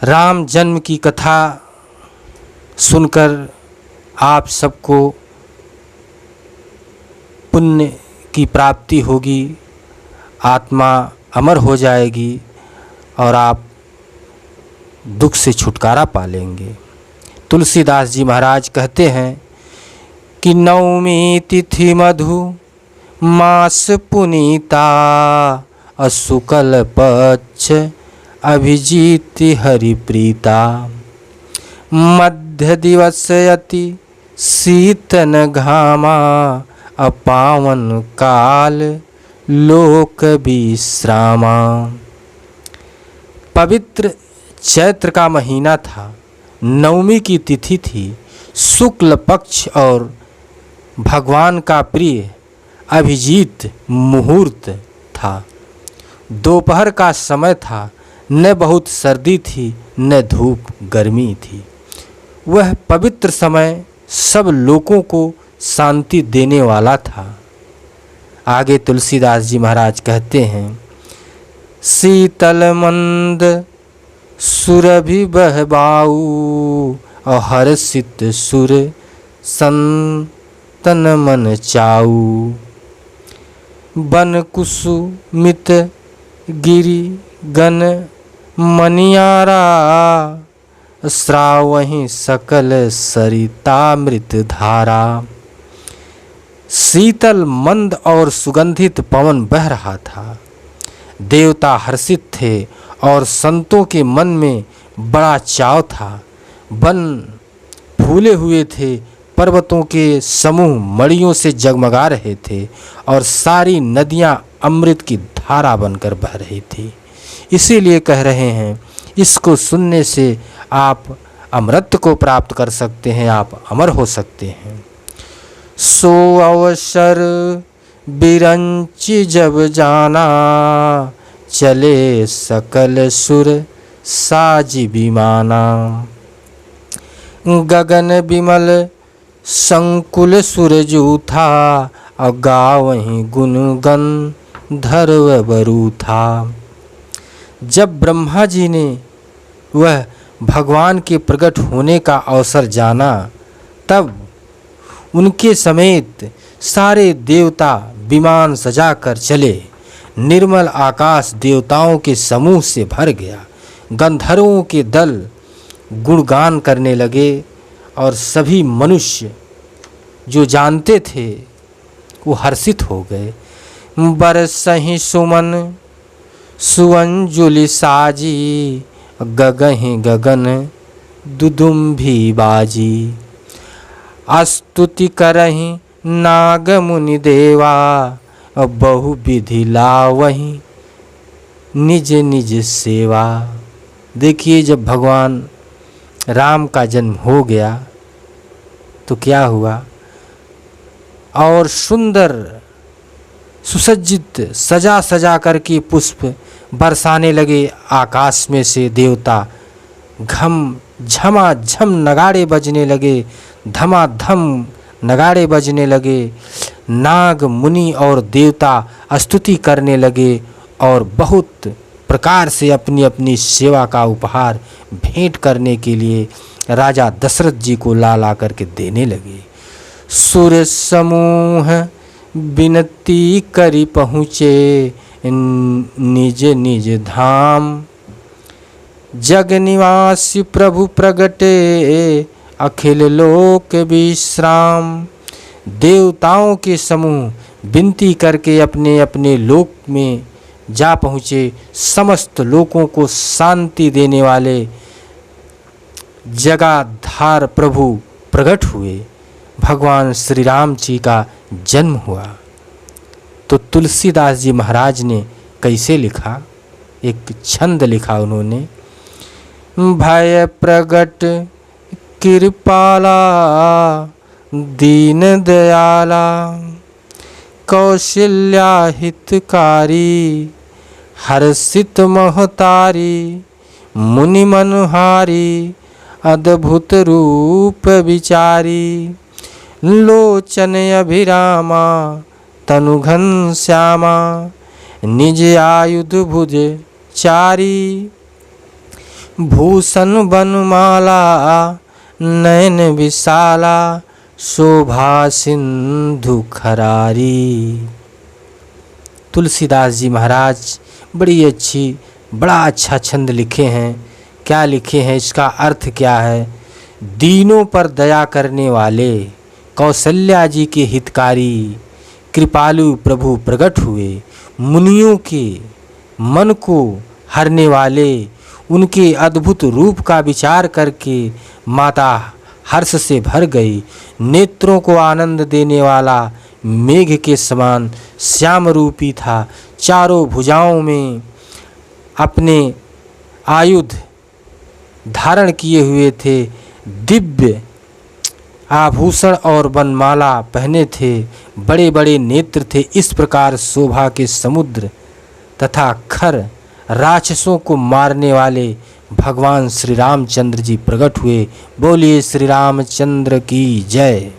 राम जन्म की कथा सुनकर आप सबको पुण्य की प्राप्ति होगी, आत्मा अमर हो जाएगी और आप दुख से छुटकारा पा लेंगे। तुलसीदास जी महाराज कहते हैं कि नवमी तिथि मधु मास पुनीता, असुकल पक्ष अभिजीति हरिप्रीता, मध्य दिवस अति शीतन घामा, अपावन काल लोक विश्रामा। पवित्र चैत्र का महीना था, नवमी की तिथि थी, शुक्ल पक्ष और भगवान का प्रिय अभिजीत मुहूर्त था। दोपहर का समय था, न बहुत सर्दी थी न धूप गर्मी थी। वह पवित्र समय सब लोगों को शांति देने वाला था। आगे तुलसीदास जी महाराज कहते हैं, शीतल मंद सुरभि बहबाऊ, और हर्षित सुर संतन मन चाऊ, बन कुसुमित गिरि गण मनियारा, श्रावहि सकल सरितामृत धारा। शीतल मंद और सुगंधित पवन बह रहा था। देवता हर्षित थे और संतों के मन में बड़ा चाव था। वन फूले हुए थे, पर्वतों के समूह मड़ियों से जगमगा रहे थे और सारी नदियां अमृत की धारा बनकर बह रही थी। इसीलिए कह रहे हैं, इसको सुनने से आप अमृत को प्राप्त कर सकते हैं, आप अमर हो सकते हैं। सो अवसर बिरंची जब जाना, चले सकल सुर साजी विमाना, गगन विमल संकुल सुरजू था, गावहीं गुण गंधर्व बरू था। जब ब्रह्मा जी ने वह भगवान के प्रकट होने का अवसर जाना, तब उनके समेत सारे देवता विमान सजाकर चले। निर्मल आकाश देवताओं के समूह से भर गया। गंधर्वों के दल गुणगान करने लगे और सभी मनुष्य जो जानते थे वो हर्षित हो गए। बरसहि सुमन सुअंजुलि साजी, गगहि गगन दुदुम्भी बाजी, स्तुति करहि नाग मुनि देवा, बहु विधि लावहि निज निज सेवा। देखिए, जब भगवान राम का जन्म हो गया तो क्या हुआ, और सुंदर सुसज्जित सजा सजा करके पुष्प बरसाने लगे। आकाश में से देवता घम झमाझम नगाड़े बजने लगे, धमाधम नगाड़े बजने लगे। नाग मुनि और देवता स्तुति करने लगे और बहुत प्रकार से अपनी अपनी सेवा का उपहार भेंट करने के लिए राजा दशरथ जी को ला ला करके देने लगे। सुर समूह विनती करी पहुँचे, निज निज धाम, जग निवासी प्रभु प्रगटे, अखिल लोक विश्राम। देवताओं के समूह विनती करके अपने अपने लोक में जा पहुँचे। समस्त लोगों को शांति देने वाले जगाधार प्रभु प्रकट हुए। भगवान श्री राम जी का जन्म हुआ। तो तुलसीदास जी महाराज ने कैसे लिखा, एक छंद लिखा उन्होंने, भय प्रगट कृपाला, दीन दयाला, कौशल्या हितकारी, हर्षित महतारी, मुनि मनहारी, अद्भुत रूप विचारी, लोचन अभिरामा, तनु घनश्यामा, निज आयुध भुज चारी, भूषण बनमाला नयन विशाला शोभा सिंधु खरारी। तुलसीदास जी महाराज बड़ा अच्छा छंद लिखे हैं। क्या लिखे हैं, इसका अर्थ क्या है? दीनों पर दया करने वाले कौशल्या जी के हितकारी कृपालु प्रभु प्रकट हुए। मुनियों के मन को हरने वाले उनके अद्भुत रूप का विचार करके माता हर्ष से भर गई। नेत्रों को आनंद देने वाला मेघ के समान श्याम रूपी था। चारों भुजाओं में अपने आयुध धारण किए हुए थे। दिव्य आभूषण और वनमाला पहने थे। बड़े बड़े नेत्र थे। इस प्रकार शोभा के समुद्र तथा खर राक्षसों को मारने वाले भगवान श्री रामचंद्र जी प्रकट हुए। बोलिए श्री रामचंद्र की जय।